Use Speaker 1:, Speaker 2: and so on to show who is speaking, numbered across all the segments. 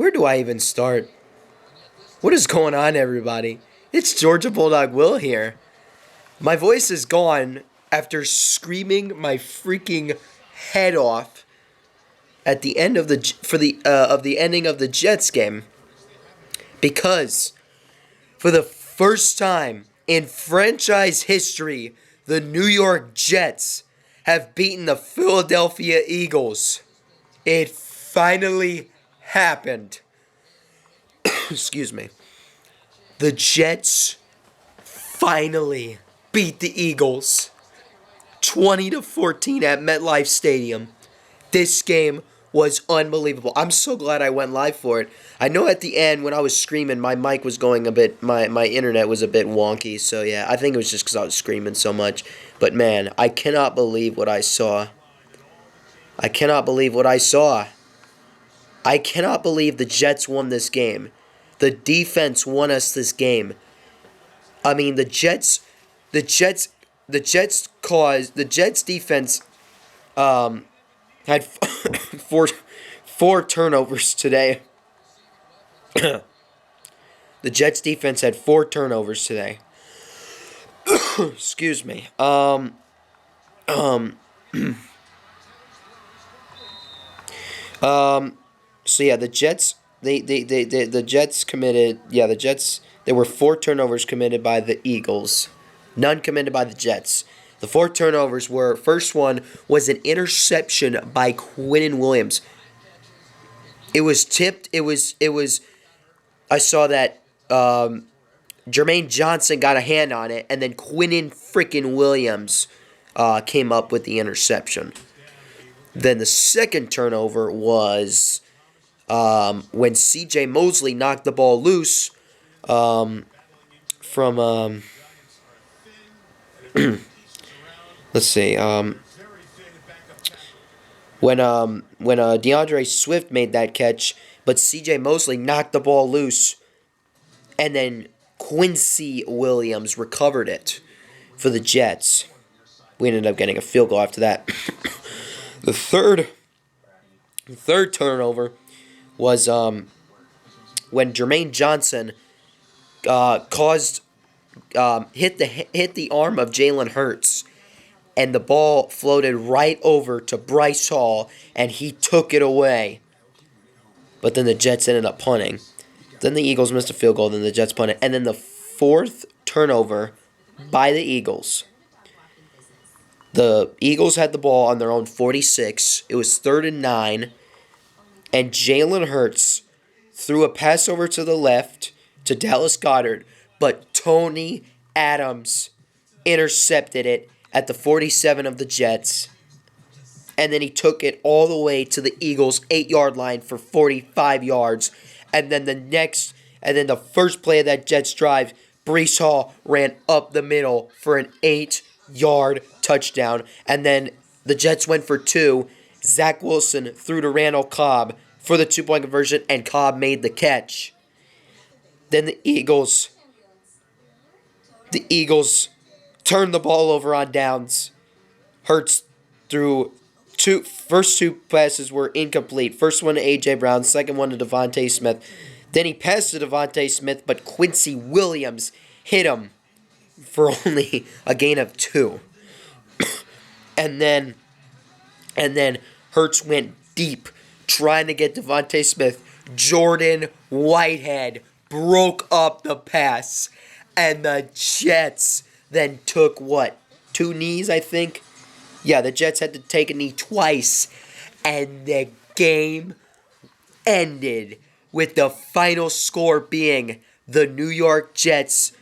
Speaker 1: Where do I even start? What is going on, everybody? It's Georgia Bulldog Will here. My voice is gone after screaming my freaking head off at the end of the ending of the Jets game, because for the first time in franchise history, the New York Jets have beaten the Philadelphia Eagles. It finally happened. Excuse me. The Jets finally beat the Eagles 20-14 at MetLife Stadium. This game was unbelievable. I'm so glad I went live for it. I know at the end when I was screaming, my mic was going a bit, my internet was a bit wonky. So yeah, I think it was just because I was screaming so much. But man, I cannot believe what I saw. I cannot believe what I saw. I cannot believe the Jets won this game. The defense won us this game. I mean, the Jets defense had four turnovers today. The Jets defense had 4 turnovers today. Excuse me. So yeah, the Jets the Jets committed, there were 4 turnovers committed by the Eagles. None committed by the Jets. The 4 turnovers were, first one was an interception by Quinnen Williams. It was tipped, I saw that Jermaine Johnson got a hand on it, and then Quinnen freaking Williams came up with the interception. Then the second turnover was when C.J. Mosley knocked the ball loose from let's see, when DeAndre Swift made that catch, but C.J. Mosley knocked the ball loose, and then Quincy Williams recovered it for the Jets. We ended up getting a field goal after that. The third turnover was when Jermaine Johnson hit the arm of Jalen Hurts, and the ball floated right over to Bryce Hall, and he took it away. But then the Jets ended up punting. Then the Eagles missed a field goal, then the Jets punted. And then the fourth turnover by the Eagles. The Eagles had the ball on their own 46. It was 3rd and 9. And Jalen Hurts threw a pass over to the left to Dallas Goedert, but Tony Adams intercepted it at the 47 of the Jets. And then he took it all the way to the Eagles' 8-yard line for 45 yards. And then the first play of that Jets drive, Breece Hall ran up the middle for an 8-yard touchdown. And then the Jets went for 2. Zach Wilson threw to Randall Cobb for the 2-point conversion, and Cobb made the catch. Then the Eagles turned the ball over on downs. Hurts threw first 2 passes were incomplete. First one to A.J. Brown, second one to Devontae Smith. Then he passed to Devontae Smith, but Quincy Williams hit him for only a gain of 2. And then Hurts went deep trying to get Devontae Smith. Jordan Whitehead broke up the pass. And the Jets then took, 2 knees, I think? Yeah, the Jets had to take a knee twice. And the game ended with the final score being the New York Jets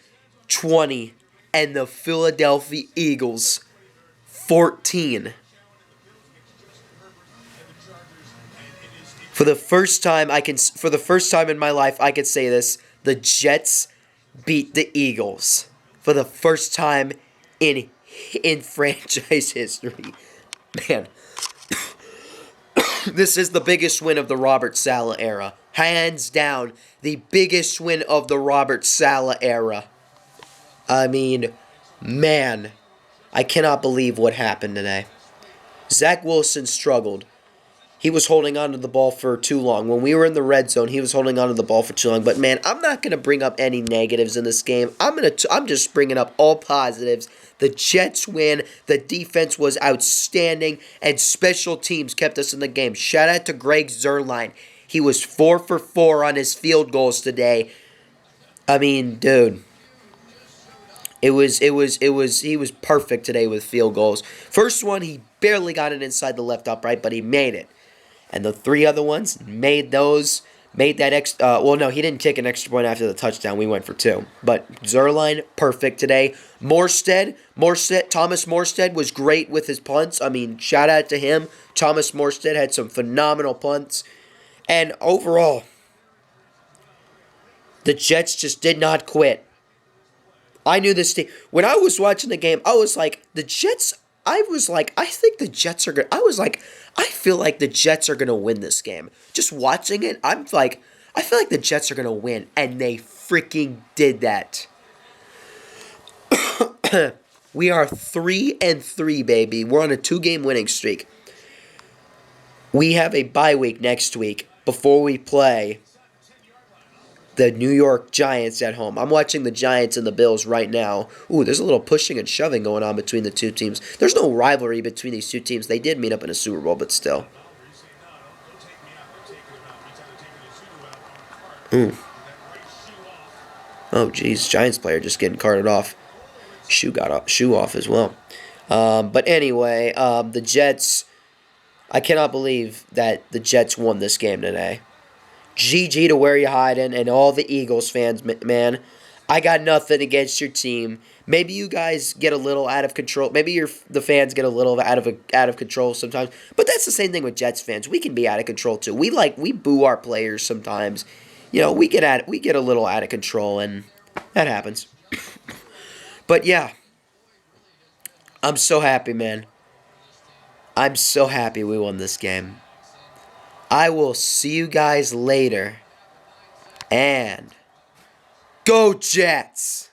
Speaker 1: 20 and the Philadelphia Eagles 14. For the first time in my life, I can say this: the Jets beat the Eagles for the first time in franchise history. Man, this is the biggest win of the Robert Saleh era. Hands down, the biggest win of the Robert Saleh era. I mean, man, I cannot believe what happened today. Zach Wilson struggled. he was holding on to the ball for too long. When we were in the red zone, he was holding on to the ball for too long. But man, I'm not gonna bring up any negatives in this game. I'm just bringing up all positives. The Jets win. The defense was outstanding, and special teams kept us in the game. Shout out to Greg Zuerlein. He was 4 for 4 on his field goals today. I mean, dude. He was perfect today with field goals. First one, he barely got it inside the left upright, but he made it. And the 3 other ones, made that extra, well, no, he didn't take an extra point after the touchdown. We went for 2. But Zuerlein, perfect today. Thomas Morstead was great with his punts. I mean, shout out to him. Thomas Morstead had some phenomenal punts. And overall, the Jets just did not quit. I knew this team. When I was watching the game, I was like, I think the Jets are going to, I feel like the Jets are going to win this game. Just watching it, I feel like the Jets are going to win. And they freaking did that. We are 3-3, baby. We're on a 2-game winning streak. We have a bye week next week before we play the New York Giants at home. I'm watching the Giants and the Bills right now. Ooh, there's a little pushing and shoving going on between the two teams. There's no rivalry between these two teams. They did meet up in a Super Bowl, but still. Ooh. Oh, geez. Giants player just getting carted off. Shoe off as well. But anyway, the Jets. I cannot believe that the Jets won this game today. GG to where you hiding, and all the Eagles fans, man. I got nothing against your team. Maybe you guys get a little out of control. Maybe the fans get a little out of control sometimes. But that's the same thing with Jets fans. We can be out of control too. We boo our players sometimes. You know, we get a little out of control, and that happens. But yeah, I'm so happy, man. I'm so happy we won this game. I will see you guys later. And go Jets!